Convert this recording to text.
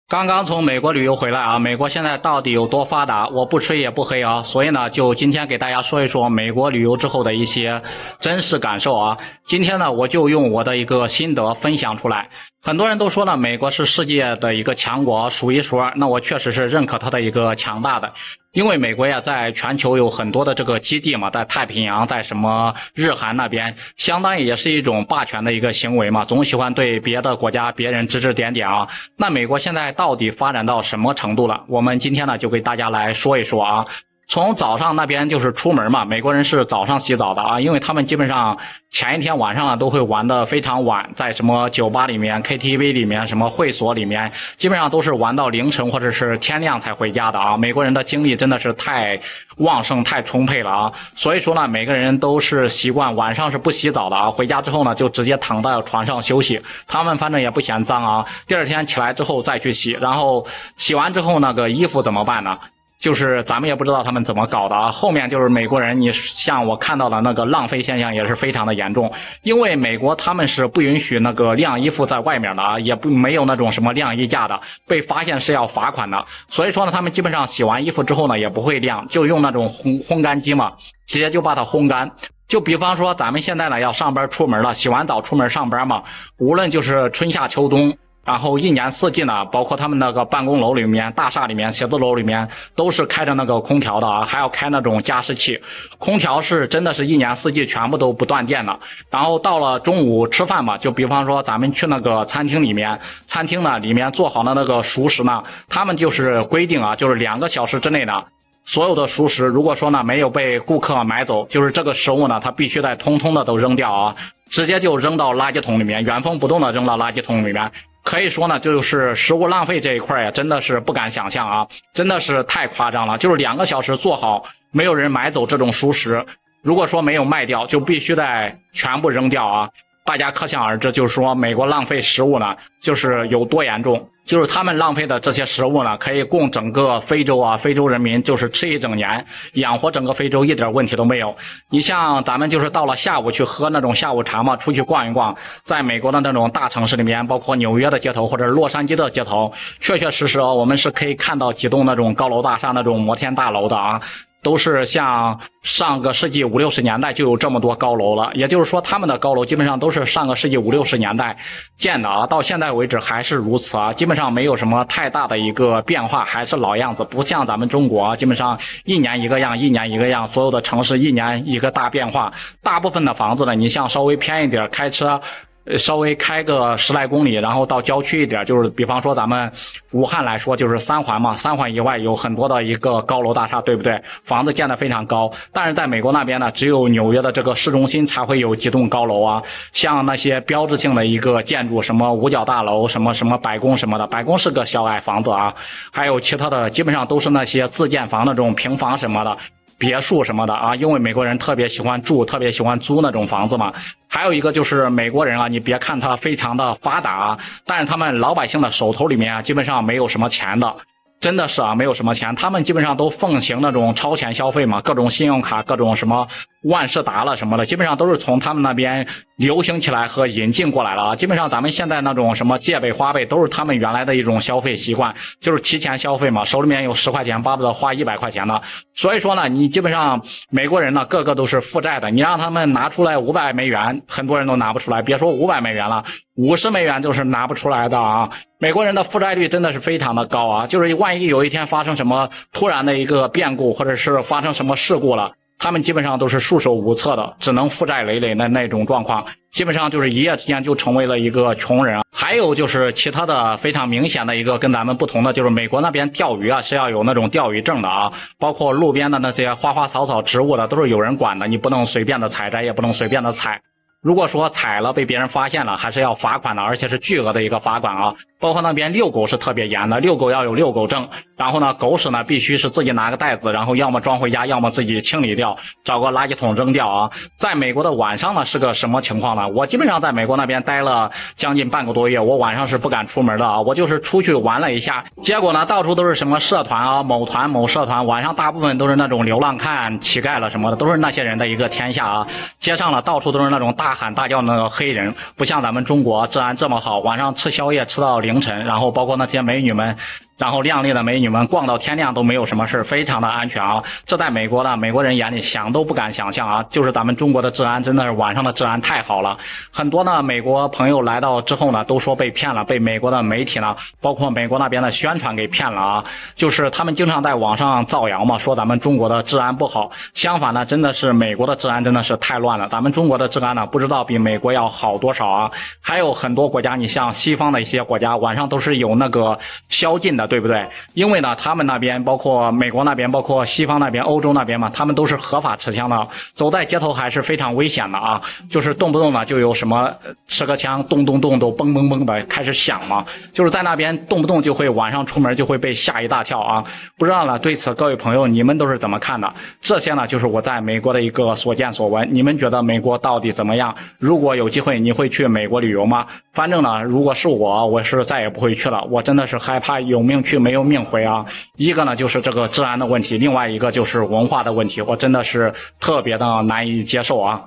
刚刚从美国旅游回来啊，美国现在到底有多发达？我不吹也不黑啊，所以呢，就今天给大家说一说美国旅游之后的一些真实感受啊。今天呢，我就用我的一个心得分享出来。很多人都说呢，美国是世界的一个强国，数一数二。那我确实是认可它的一个强大的，因为美国呀，在全球有很多的这个基地嘛，在太平洋，在什么日韩那边，相当于也是一种霸权的一个行为嘛，总喜欢对别的国家、别人指指点点啊。那美国现在到底发展到什么程度了？我们今天呢，就给大家来说一说啊。从早上那边就是出门嘛，美国人是早上洗澡的啊，因为他们基本上前一天晚上呢都会玩得非常晚，在什么酒吧里面、KTV 里面、什么会所里面，基本上都是玩到凌晨或者是天亮才回家的啊。美国人的精力真的是太旺盛、太充沛了啊，所以说呢，每个人都是习惯晚上是不洗澡的啊，回家之后呢就直接躺在床上休息，他们反正也不嫌脏啊，第二天起来之后再去洗，然后洗完之后那个衣服怎么办呢？就是咱们也不知道他们怎么搞的啊，后面就是美国人，你像我看到的那个浪费现象也是非常的严重，因为美国他们是不允许那个晾衣服在外面的啊，也没有那种什么晾衣架的，被发现是要罚款的，所以说呢，他们基本上洗完衣服之后呢也不会晾，就用那种烘干机嘛，直接就把它烘干。就比方说咱们现在呢要上班出门了，洗完澡出门上班嘛，无论就是春夏秋冬，然后一年四季呢，包括他们那个办公楼里面、大厦里面、写字楼里面，都是开着那个空调的啊，还要开那种加湿器。空调是真的是一年四季全部都不断电的。然后到了中午吃饭嘛，就比方说咱们去那个餐厅里面，餐厅呢里面做好的那个熟食呢，他们就是规定啊，就是2个小时之内呢，所有的熟食，如果说呢没有被顾客买走，就是这个食物呢，它必须得通通的都扔掉啊，直接就扔到垃圾桶里面，原封不动的扔到垃圾桶里面。可以说呢，就是食物浪费这一块呀，真的是不敢想象啊，真的是太夸张了。就是2个小时做好，没有人买走这种熟食，如果说没有卖掉，就必须得全部扔掉啊。大家可想而知，就是说美国浪费食物呢，就是有多严重。就是他们浪费的这些食物呢，可以供整个非洲啊，非洲人民就是吃一整年，养活整个非洲一点问题都没有。你像咱们就是到了下午去喝那种下午茶嘛，出去逛一逛，在美国的那种大城市里面，包括纽约的街头或者洛杉矶的街头，确确实实我们是可以看到几栋那种高楼大厦、那种摩天大楼的啊。都是像上个世纪50、60年代就有这么多高楼了，也就是说他们的高楼基本上都是上个世纪50、60年代建的啊，到现在为止还是如此啊，基本上没有什么太大的一个变化，还是老样子，不像咱们中国啊，基本上一年一个样，一年一个样，所有的城市一年一个大变化。大部分的房子呢，你像稍微偏一点，开车稍微开个10来公里，然后到郊区一点，就是比方说咱们武汉来说，就是3环嘛，3环以外有很多的一个高楼大厦，对不对？房子建得非常高，但是在美国那边呢，只有纽约的这个市中心才会有几栋高楼啊，像那些标志性的一个建筑，什么五角大楼，什么白宫什么的，白宫是个小矮房子啊，还有其他的基本上都是那些自建房那种平房什么的。别墅什么的啊，因为美国人特别喜欢住，特别喜欢租那种房子嘛。还有一个就是美国人啊，你别看他非常的发达啊，但是他们老百姓的手头里面啊，基本上没有什么钱的。真的是啊，没有什么钱，他们基本上都奉行那种超前消费嘛，各种信用卡，各种什么万事达了什么的，基本上都是从他们那边流行起来和引进过来了啊。基本上咱们现在那种什么借呗、花呗，都是他们原来的一种消费习惯，就是提前消费嘛，手里面有10块钱，巴不得花100块钱的。所以说呢，你基本上美国人呢，个个都是负债的，你让他们拿出来500美元，很多人都拿不出来，别说500美元了，50美元就是拿不出来的啊。美国人的负债率真的是非常的高啊，就是万一有一天发生什么突然的一个变故，或者是发生什么事故了，他们基本上都是束手无策的，只能负债累累的那种状况，基本上就是一夜之间就成为了一个穷人。还有就是其他的非常明显的一个跟咱们不同的，就是美国那边钓鱼啊是要有那种钓鱼证的啊，包括路边的那些花花草草植物的都是有人管的，你不能随便的采摘，也不能随便的采。如果说采了被别人发现了，还是要罚款的，而且是巨额的一个罚款啊。包括那边遛狗是特别严的，遛狗要有遛狗证，然后呢，狗屎呢必须是自己拿个袋子，然后要么装回家，要么自己清理掉，找个垃圾桶扔掉啊。在美国的晚上呢是个什么情况呢？我基本上在美国那边待了将近半个多月，我晚上是不敢出门的啊，我就是出去玩了一下，结果呢到处都是什么社团啊，某团某社团，晚上大部分都是那种流浪汉、乞丐了什么的，都是那些人的一个天下啊。街上了到处都是那种大喊大叫的那个黑人，不像咱们中国治安这么好，晚上吃宵夜吃到凌晨，然后包括那些美女们。然后靓丽的美女们逛到天亮都没有什么事，非常的安全啊！这在美国呢，美国人眼里想都不敢想象啊！就是咱们中国的治安真的是晚上的治安太好了，很多呢美国朋友来到之后呢，都说被骗了，被美国的媒体呢，包括美国那边的宣传给骗了啊！就是他们经常在网上造谣嘛，说咱们中国的治安不好。相反呢，真的是美国的治安真的是太乱了，咱们中国的治安呢，不知道比美国要好多少啊！还有很多国家，你像西方的一些国家，晚上都是有那个宵禁的。对不对？因为呢，他们那边包括美国那边，包括西方那边、欧洲那边嘛，他们都是合法持枪的，走在街头还是非常危险的啊！就是动不动呢就有什么持个枪，咚咚咚都嘣嘣嘣的开始响嘛，就是在那边动不动就会晚上出门就会被吓一大跳啊！不知道呢，对此各位朋友你们都是怎么看的？这些呢就是我在美国的一个所见所闻，你们觉得美国到底怎么样？如果有机会，你会去美国旅游吗？反正呢，如果是我是再也不会去了，我真的是害怕有命去没有命回啊！一个呢就是这个治安的问题，另外一个就是文化的问题，我真的是特别的难以接受啊！